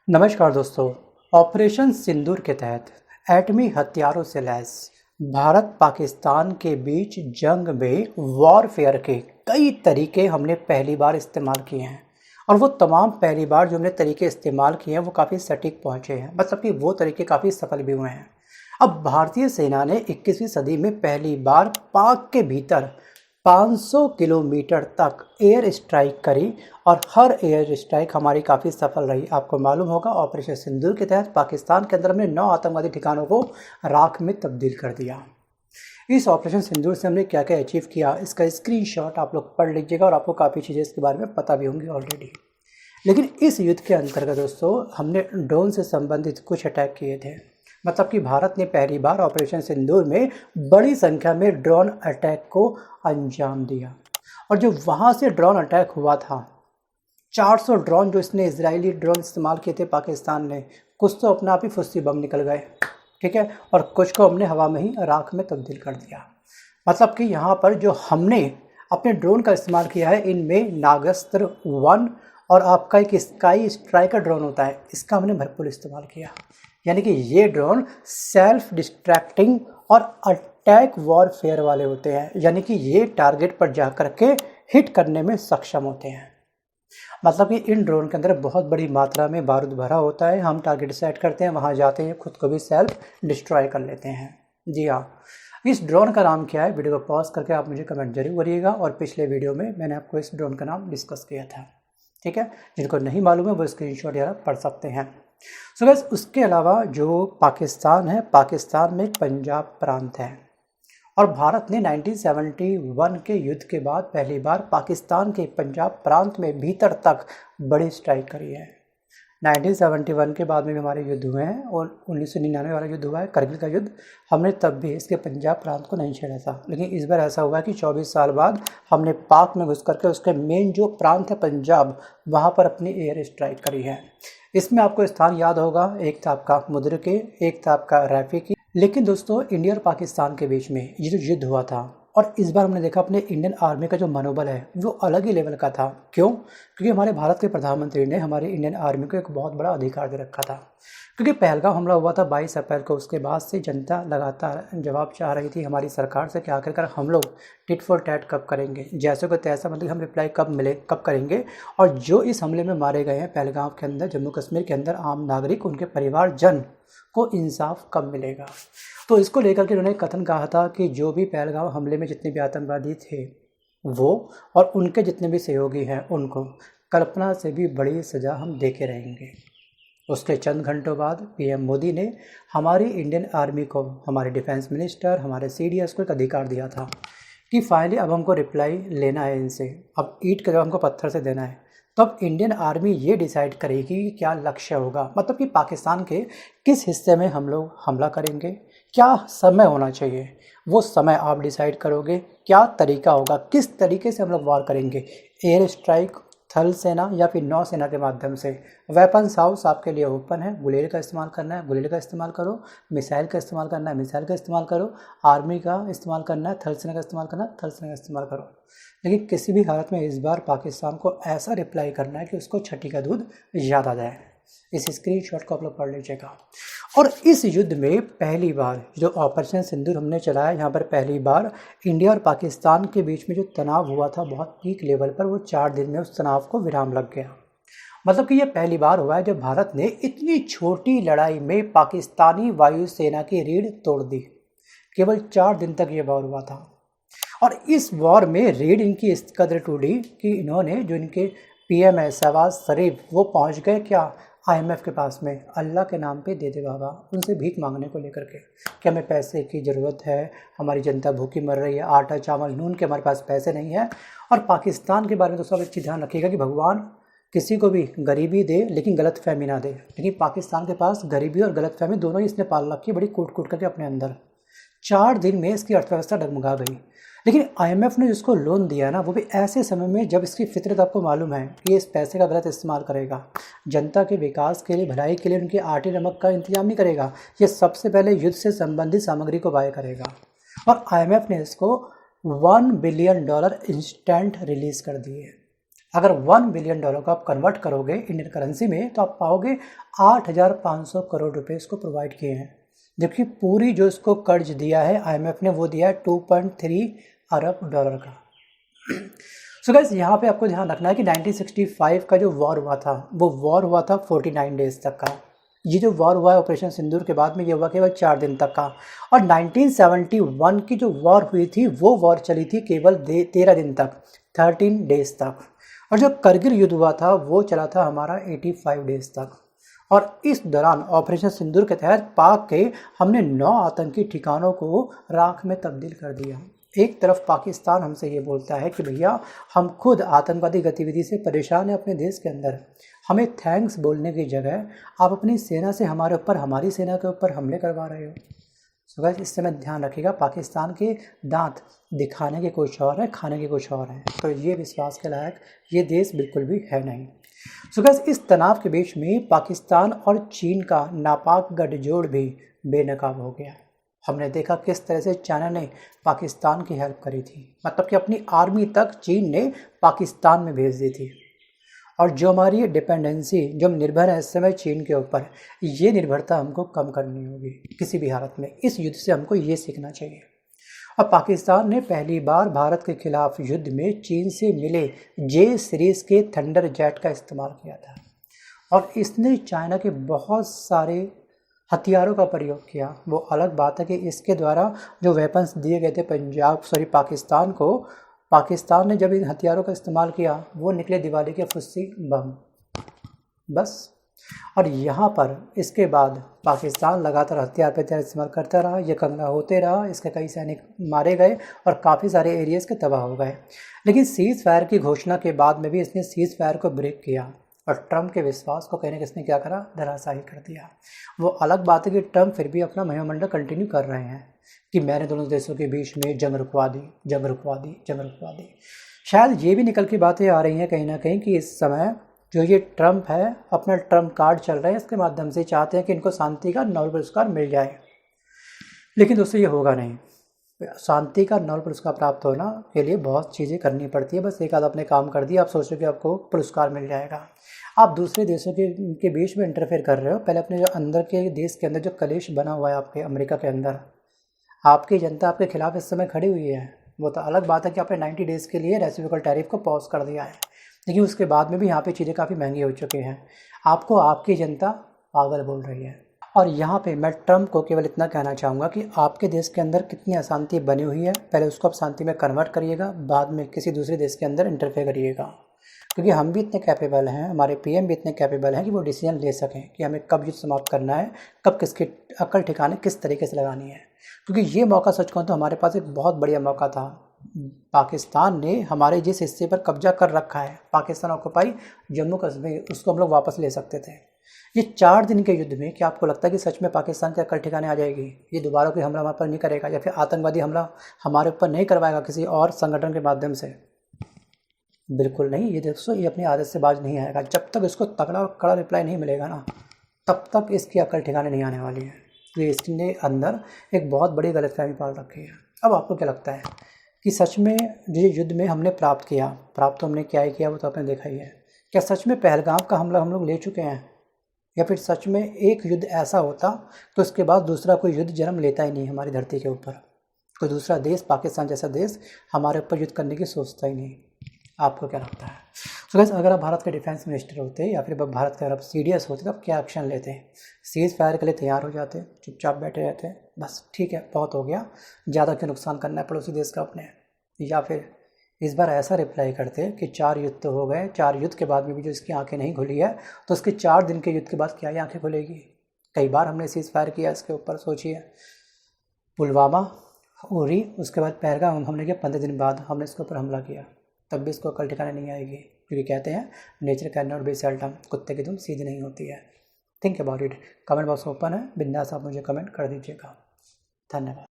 नमस्कार दोस्तों। ऑपरेशन सिंदूर के तहत एटमी हथियारों से लैस भारत पाकिस्तान के बीच जंग में वॉरफेयर के कई तरीके हमने पहली बार इस्तेमाल किए हैं। और वो तमाम पहली बार जो हमने तरीके इस्तेमाल किए हैं वो काफ़ी सटीक पहुँचे हैं, मतलब कि वो तरीके काफ़ी सफल भी हुए हैं। अब भारतीय सेना ने 21वीं सदी में पहली बार पाक के भीतर 500 किलोमीटर तक एयर स्ट्राइक करी और हर एयर स्ट्राइक हमारी काफ़ी सफल रही। आपको मालूम होगा, ऑपरेशन सिंदूर के तहत पाकिस्तान के अंदर हमने 9 आतंकवादी ठिकानों को राख में तब्दील कर दिया। इस ऑपरेशन सिंदूर से हमने क्या क्या अचीव किया, इसका स्क्रीनशॉट आप लोग पढ़ लीजिएगा और आपको काफ़ी चीज़ें इसके बारे में पता भी होंगी ऑलरेडी। लेकिन इस युद्ध के अंतर्गत दोस्तों हमने ड्रोन से संबंधित कुछ अटैक किए थे। मतलब कि भारत ने पहली बार ऑपरेशन सिंदूर में बड़ी संख्या में ड्रोन अटैक को अंजाम दिया। और जो वहाँ से ड्रोन अटैक हुआ था, 400 ड्रोन जो इसने इजरायली ड्रोन इस्तेमाल किए थे पाकिस्तान ने, कुछ तो अपना आप ही फुस्सी बम निकल गए, ठीक है, और कुछ को हमने हवा में ही राख में तब्दील कर दिया। मतलब कि यहाँ पर जो हमने अपने ड्रोन का इस्तेमाल किया है, इनमें नागस्त्र 1 और आपका एक स्काई स्ट्राइकर ड्रोन होता है, इसका हमने भरपूर इस्तेमाल किया। यानी कि ये ड्रोन सेल्फ डिस्ट्रैक्टिंग और अटैक वॉरफेयर वाले होते हैं, यानी कि ये टारगेट पर जा कर के हिट करने में सक्षम होते हैं। मतलब कि इन ड्रोन के अंदर बहुत बड़ी मात्रा में बारूद भरा होता है। हम टारगेट सेट करते हैं, वहाँ जाते हैं, खुद को भी सेल्फ डिस्ट्रॉय कर लेते हैं। जी हाँ, इस ड्रोन का नाम क्या है, वीडियो को पॉज करके आप मुझे कमेंट जरूर करिएगा। और पिछले वीडियो में मैंने आपको इस ड्रोन का नाम डिस्कस किया था, ठीक है। जिनको नहीं मालूम है वो स्क्रीनशॉट यार पढ़ सकते हैं। सो गाइस, उसके अलावा जो पाकिस्तान है, पाकिस्तान में एक पंजाब प्रांत है और भारत ने 1971 के युद्ध के बाद पहली बार पाकिस्तान के पंजाब प्रांत में भीतर तक बड़ी स्ट्राइक करी है। 1971 के बाद में भी हमारे युद्ध हुए हैं और 1999 वाला युद्ध हुआ है, करगिल का युद्ध, हमने तब भी इसके पंजाब प्रांत को नहीं छेड़ा था। लेकिन इस बार ऐसा हुआ है कि 24 साल बाद हमने पाक में घुस करके उसके मेन जो प्रांत है पंजाब, वहाँ पर अपनी एयर स्ट्राइक करी है। इसमें आपको स्थान याद होगा, एक था आपका मुद्रके, एक था आपका रैफिकी। लेकिन दोस्तों इंडिया और पाकिस्तान के बीच में ये जो युद्ध हुआ था, और इस बार हमने देखा अपने इंडियन आर्मी का जो मनोबल है वो अलग ही लेवल का था। क्यों? क्योंकि हमारे भारत के प्रधानमंत्री ने हमारी इंडियन आर्मी को एक बहुत बड़ा अधिकार दे रखा था। क्योंकि पहलगाम हमला हुआ था 22 अप्रैल को, उसके बाद से जनता लगातार जवाब चाह रही थी हमारी सरकार से कि आखिरकार हम लोग टिट फॉर टैट कब करेंगे, जैसे को तैसा, मतलब हम रिप्लाई कब मिले, कब करेंगे। और जो इस हमले में मारे गए हैं पहलगाम के अंदर, जम्मू कश्मीर के अंदर, आम नागरिक, उनके परिवारजन को इंसाफ कब मिलेगा। तो इसको लेकर के उन्होंने कथन कहा था कि जो भी पहलगाम हमले में जितने भी आतंकवादी थे वो और उनके जितने भी सहयोगी हैं उनको कल्पना से भी बड़ी सज़ा हम देके रहेंगे। उसके चंद घंटों बाद पीएम मोदी ने हमारी इंडियन आर्मी को, हमारे डिफेंस मिनिस्टर, हमारे सीडीएस को एक अधिकार दिया था कि फाइनली अब हमको रिप्लाई लेना है इनसे, अब ईंट के जवाब हमको पत्थर से देना है। तो अब इंडियन आर्मी ये डिसाइड करेगी कि क्या लक्ष्य होगा, मतलब कि पाकिस्तान के किस हिस्से में हम लोग हमला करेंगे, क्या समय होना चाहिए, वो समय आप डिसाइड करोगे। क्या तरीका होगा, किस तरीके से हम लोग वार करेंगे, एयर स्ट्राइक, थल सेना या फिर नौसेना के माध्यम से। वेपन्स हाउस आपके लिए ओपन है, गुलेल का इस्तेमाल करना है गुलेल का इस्तेमाल करो, मिसाइल का इस्तेमाल करना है मिसाइल का इस्तेमाल करो, आर्मी का इस्तेमाल करना है, थल सेना का इस्तेमाल करना है थल सेना का इस्तेमाल करो। लेकिन किसी भी हालत में इस बार पाकिस्तान को ऐसा रिप्लाई करना है कि उसको छठी का दूध याद आ जाए। इस स्क्रीनशॉट को आप लोग पढ़ लीजिएगा। और इस युद्ध में पहली बार जो ऑपरेशन सिंदूर हमने चलाया, यहाँ पर पहली बार इंडिया और पाकिस्तान के बीच में जो तनाव हुआ था बहुत पीक लेवल पर, वो 4 दिन में उस तनाव को विराम लग गया। मतलब कि ये पहली बार हुआ है जब भारत ने इतनी छोटी लड़ाई में पाकिस्तानी वायुसेना की रीढ़ तोड़ दी। केवल 4 दिन तक ये वॉर हुआ था और इस वॉर में रीढ़ इनकी इस कदर टूटी कि इन्होंने, जो इनके पीएम है शहबाज शरीफ, वो पहुंच गए क्या, आईएमएफ के पास में, अल्लाह के नाम पे दे दे बाबा, उनसे भीख मांगने को लेकर के कि हमें पैसे की ज़रूरत है, हमारी जनता भूखी मर रही है, आटा चावल नून के हमारे पास पैसे नहीं है। और पाकिस्तान के बारे में तो सब एक चीज़ ध्यान रखिएगा कि भगवान किसी को भी गरीबी दे लेकिन गलतफहमी ना दे। लेकिन पाकिस्तान के पास गरीबी और गलतफहमी दोनों ही इसने पाल रखी, बड़ी कूट कूट करके अपने अंदर। 4 दिन में इसकी अर्थव्यवस्था डगमगा गई। लेकिन आईएमएफ ने जिसको लोन दिया ना, वो भी ऐसे समय में जब इसकी फितरत आपको मालूम है कि इस पैसे का गलत इस्तेमाल करेगा, जनता के विकास के लिए, भलाई के लिए उनके आटे नमक का इंतजाम नहीं करेगा, ये सबसे पहले युद्ध से संबंधित सामग्री को बाय करेगा। और आईएमएफ ने इसको $1 बिलियन इंस्टेंट रिलीज़ कर दिए। अगर $1 बिलियन को आप कन्वर्ट करोगे इंडियन करेंसी में तो आप पाओगे 8,500 करोड़ रुपए इसको प्रोवाइड किए हैं, जबकि पूरी जो इसको कर्ज दिया है IMF ने वो दिया है $2.3 अरब का। सो गाइस यहाँ पे आपको ध्यान रखना है कि 1965 का जो वॉर हुआ था वो वॉर हुआ था 49 डेज तक का। ये जो वॉर हुआ है ऑपरेशन सिंदूर के बाद में ये हुआ केवल 4 दिन तक का। और 1971 की जो वॉर हुई थी वो वॉर चली थी केवल 13 दिन तक, 13 डेज तक। और जो करगिल युद्ध हुआ था वो चला था हमारा 85 डेज तक। और इस दौरान ऑपरेशन सिंदूर के तहत पाक के हमने 9 आतंकी ठिकानों को राख में तब्दील कर दिया। एक तरफ पाकिस्तान हमसे ये बोलता है कि भैया हम खुद आतंकवादी गतिविधि से परेशान हैं अपने देश के अंदर, हमें थैंक्स बोलने की जगह आप अपनी सेना से हमारे ऊपर, हमारी सेना के ऊपर हमले करवा रहे हो। सो गाइस इस समय ध्यान रखिएगा, पाकिस्तान के दांत दिखाने के कुछ और है, खाने के कुछ और है, तो ये विश्वास के लायक ये देश बिल्कुल भी है नहीं। सो गाइस इस तनाव के बीच में पाकिस्तान और चीन का नापाक गठजोड़ भी बेनकाब हो गया। हमने देखा किस तरह से चाइना ने पाकिस्तान की हेल्प करी थी, मतलब कि अपनी आर्मी तक चीन ने पाकिस्तान में भेज दी थी। और जो हमारी डिपेंडेंसी, जो हम निर्भर है इस समय चीन के ऊपर, ये निर्भरता हमको कम करनी होगी किसी भी हालत में। इस युद्ध से हमको ये सीखना चाहिए। अब पाकिस्तान ने पहली बार भारत के खिलाफ युद्ध में चीन से मिले जे सीरीज के थंडर जेट का इस्तेमाल किया था और इसने चाइना के बहुत सारे हथियारों का प्रयोग किया। वो अलग बात है कि इसके द्वारा जो वेपन्स दिए गए थे पाकिस्तान को, पाकिस्तान ने जब इन हथियारों का इस्तेमाल किया वो निकले दिवाली के फुस्सी बम, बस। और यहाँ पर इसके बाद पाकिस्तान लगातार हथियार पे हथियार इस्तेमाल करता रहा, ये कंगा होते रहा, इसके कई सैनिक मारे गए और काफ़ी सारे एरियाज़ के तबाह हो गए। लेकिन सीज़ फायर की घोषणा के बाद में भी इसने सीज़ फायर को ब्रेक किया और ट्रंप के विश्वास को कहने किसने क्या करा, धराशायी कर दिया। वो अलग बात है कि ट्रंप फिर भी अपना महिमंडल कंटिन्यू कर रहे हैं कि मैंने दोनों देशों के बीच में जंग रुकवा दी, जंग रुकवा दी, जंग रुकवा दी। शायद ये भी निकल की बातें आ रही हैं कहीं ना कहीं कि इस समय जो ये ट्रंप है अपना ट्रंप कार्ड चल रहा है, इसके माध्यम से चाहते हैं कि इनको शांति का नोबेल पुरस्कार मिल जाए। लेकिन दोस्तों ये होगा नहीं। शांति का नोबेल पुरस्कार प्राप्त होना के लिए बहुत चीज़ें करनी पड़ती है। बस एक आध आपने काम कर दिया, आप सोचो कि आपको पुरस्कार मिल जाएगा। आप दूसरे देशों के बीच में इंटरफेयर कर रहे हो। पहले अपने जो अंदर के देश के अंदर जो कलेश बना हुआ है आपके अमेरिका के अंदर, आपकी जनता आपके खिलाफ इस समय खड़ी हुई है। वो तो अलग बात है कि आपने 90 डेज़ के लिए रेसिप्रोकल टैरिफ को पॉज कर दिया है, लेकिन उसके बाद में भी यहाँ पे चीज़ें काफ़ी महंगी हो चुकी हैं। आपको आपकी जनता पागल बोल रही है। और यहाँ पे मैं ट्रंप को केवल इतना कहना चाहूँगा कि आपके देश के अंदर कितनी अशांति बनी हुई है, पहले उसको आप शांति में कन्वर्ट करिएगा, बाद में किसी दूसरे देश के अंदर इंटरफेयर करिएगा। क्योंकि हम भी इतने कैपेबल हैं, हमारे PM भी इतने कैपेबल हैं कि वो डिसीजन ले सकें कि हमें कब युद्ध समाप्त करना है, कब किसकी अक्ल ठिकाने किस तरीके से लगानी है। क्योंकि ये मौका सच कहूँ तो हमारे पास एक बहुत बढ़िया मौका था। पाकिस्तान ने हमारे जिस हिस्से पर कब्जा कर रखा है, पाकिस्तान ऑक्युपाई जम्मू कश्मीर, उसको हम लोग वापस ले सकते थे। ये 4 दिन के युद्ध में क्या आपको लगता है कि सच में पाकिस्तान के अक्ल ठिकाने आ जाएगी? ये दोबारा कोई हमला हमारे पर नहीं करेगा या फिर आतंकवादी हमला हमारे ऊपर नहीं करवाएगा किसी और संगठन के माध्यम से? बिल्कुल नहीं। ये दोस्तों ये अपनी आदत से बाज नहीं आएगा। जब तक इसको तगड़ा और कड़ा रिप्लाई नहीं मिलेगा ना, तब तक इसकी अक्ल ठिकाने नहीं आने वाली है। तो इसके अंदर एक बहुत बड़ी गलतफहमी पाल रखी है। अब आपको क्या लगता है कि सच में जो युद्ध में हमने प्राप्त किया, प्राप्त तो हमने क्या ही किया वो तो आपने देखा ही है। क्या सच में पहलगाम का हमला हम लोग ले चुके हैं, या फिर सच में एक युद्ध ऐसा होता तो उसके बाद दूसरा कोई युद्ध जन्म लेता ही नहीं हमारी धरती के ऊपर? कोई दूसरा देश, पाकिस्तान जैसा देश हमारे ऊपर युद्ध करने की सोचता ही नहीं। आपको क्या लगता है? सो गाइस अगर आप भारत के डिफेंस मिनिस्टर होते या फिर भारत के अगर आप CDS होते तो आप क्या एक्शन लेते? सीज़ फायर के लिए तैयार हो जाते, चुपचाप बैठे रहते, बस ठीक है बहुत हो गया, ज़्यादा क्यों नुकसान करना है पड़ोसी देश का अपने? या फिर इस बार ऐसा रिप्लाई करते कि 4 युद्ध तो हो गए, 4 युद्ध के बाद में भी जो इसकी आंखें नहीं खुली है तो उसके 4 दिन के युद्ध के बाद क्या ये आंखें खुलेगी? कई बार हमने सीज़ फायर किया इसके ऊपर, सोचिए पुलवामा, उरी, उसके बाद पहलगाम हमने किया, 15 दिन बाद हमने इसके ऊपर हमला किया, तब भी इसको अकल ठिकाने नहीं आएगी। क्योंकि कहते हैं nature can not be seldom, कुत्ते की धुन सीधी नहीं होती है। Think about it. Comment box open है, बिंदास आप मुझे कमेंट कर दीजिएगा। धन्यवाद।